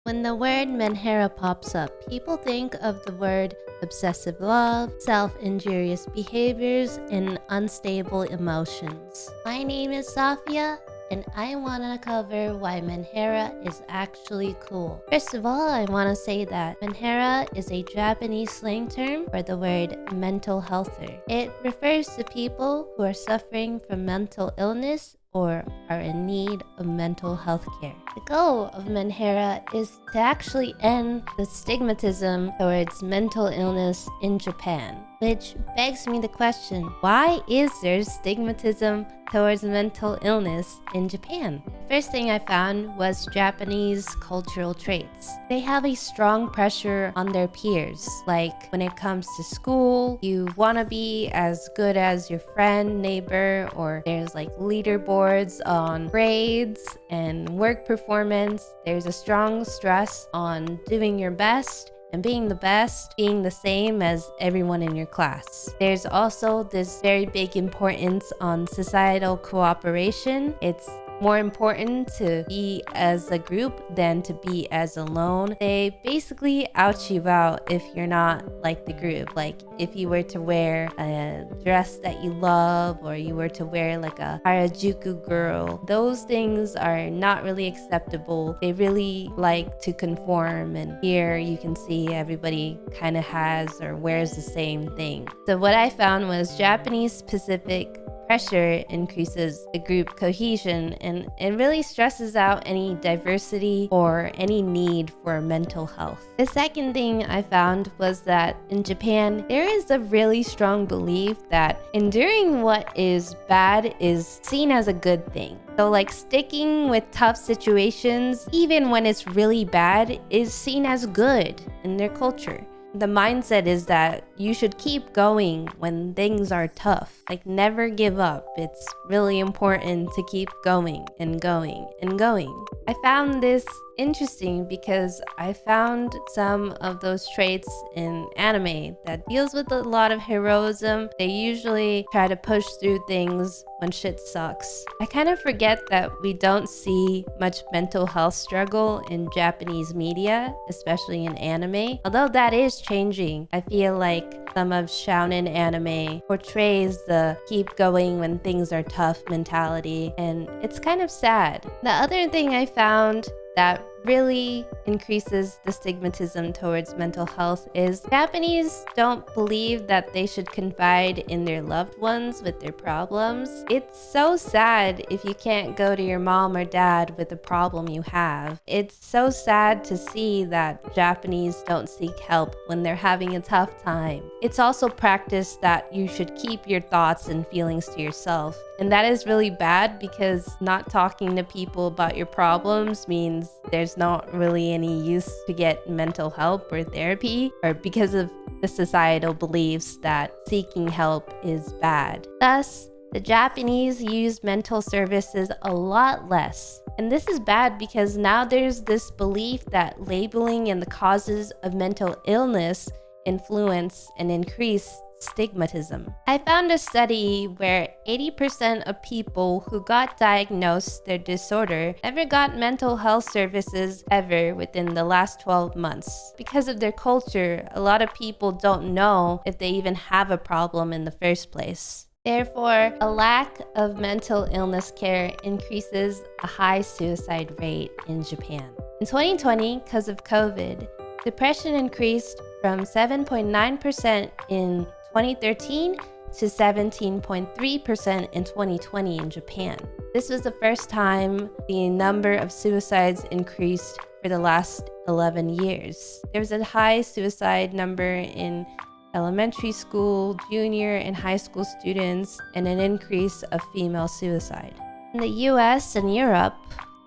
When the word menhera pops up, people think of the word obsessive love, self-injurious behaviors, and unstable emotions. My name is Saphia, and I want to cover why menhera is actually cool. First of all, I want to say that menhera is a Japanese slang term for the word mental healther. It refers to people who are suffering from mental illness or are in need of mental health care. The goal of menhera is to actually end the stigmatism towards mental illness in Japan, which begs me the question, why is there stigmatism towards mental illness in Japan? First thing I found was Japanese cultural traits. They have a strong pressure on their peers. Like when it comes to school, you want to be as good as your friend, neighbor, or there's like leaderboards on grades and work performance. There's a strong stress on doing your best and being the best, being the same as everyone in your class. There's also this very big importance on societal cooperation. It's more important to be as a group than to be as alone. They basically out you out if you're not like the group. Like if you were to wear a dress that you love, or you were to wear like a Harajuku girl, those things are not really acceptable. They really like to conform, and here you can see everybody kind of has or wears the same thing. So what I found was Japanese specific pressure increases the group cohesion, and it really stresses out any diversity or any need for mental health. The second thing I found was that in Japan, there is a really strong belief that enduring what is bad is seen as a good thing. So like sticking with tough situations, even when it's really bad, is seen as good in their culture. The mindset is that you should keep going when things are tough. Like never give up. It's really important to keep going and going and going. I found this interesting because I found some of those traits in anime that deals with a lot of heroism. They usually try to push through things when shit sucks. I kind of forget that we don't see much mental health struggle in Japanese media, especially in anime. Although that is changing. I feel like some of shounen anime portrays the keep going when things are tough mentality, and it's kind of sad. The other thing I found that really increases the stigmatism towards mental health is Japanese don't believe that they should confide in their loved ones with their problems. It's so sad if you can't go to your mom or dad with a problem you have. It's so sad to see that Japanese don't seek help when they're having a tough time. It's also practiced that you should keep your thoughts and feelings to yourself. And that is really bad because not talking to people about your problems means there's not really any use to get mental help or therapy, or because of the societal beliefs that seeking help is bad. Thus, the Japanese use mental services a lot less. And this is bad because now there's this belief that labeling and the causes of mental illness influence and increase stigmatism. I found a study where 80% of people who got diagnosed their disorder never got mental health services ever within the last 12 months. Because of their culture, a lot of people don't know if they even have a problem in the first place. Therefore, a lack of mental illness care increases a high suicide rate in Japan. In 2020, because of COVID, depression increased from 7.9% in 2013 to 17.3% in 2020 in Japan. This was the first time the number of suicides increased for the last 11 years. There was a high suicide number in elementary school, junior, and high school students, and an increase of female suicide. In the US and Europe,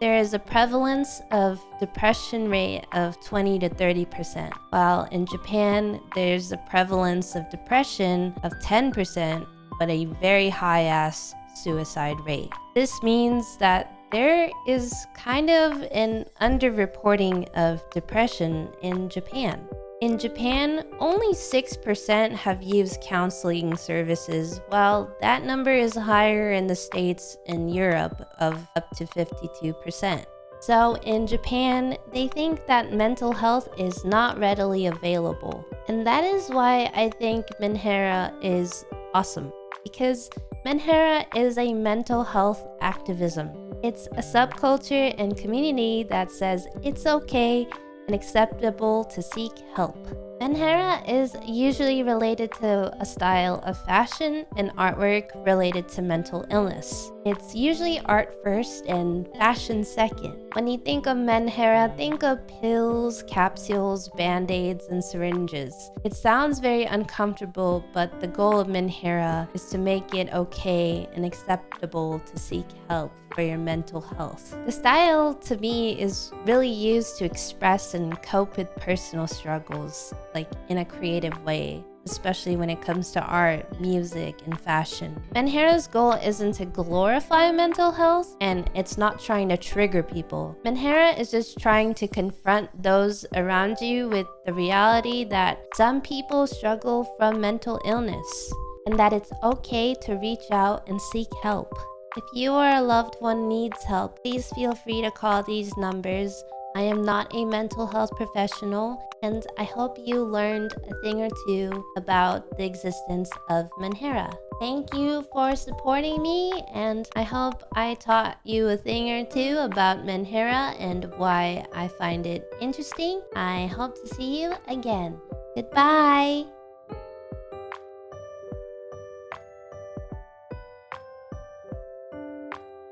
there is a prevalence of depression rate of 20 to 30%, while in Japan, there's a prevalence of depression of 10%, but a very high-ass suicide rate. This means that there is kind of an underreporting of depression in Japan. In Japan, only 6% have used counseling services, while that number is higher in the States and Europe of up to 52%. So in Japan, they think that mental health is not readily available. And that is why I think menhera is awesome. Because menhera is a mental health activism. It's a subculture and community that says it's okay and acceptable to seek help. Menhera is usually related to a style of fashion and artwork related to mental illness. It's usually art first and fashion second. When you think of menhera, think of pills, capsules, band-aids, and syringes. It sounds very uncomfortable, but the goal of menhera is to make it okay and acceptable to seek help for your mental health. The style, to me, is really used to express and cope with personal struggles, like in a creative way, especially when it comes to art, music, and fashion. Menhera's goal isn't to glorify mental health, and it's not trying to trigger people. Menhera is just trying to confront those around you with the reality that some people struggle from mental illness, and that it's okay to reach out and seek help. If you or a loved one needs help, please feel free to call these numbers. I am not a mental health professional, and I hope you learned a thing or two about the existence of menhera. Thank you for supporting me, and I hope I taught you a thing or two about menhera and why I find it interesting. I hope to see you again. Goodbye!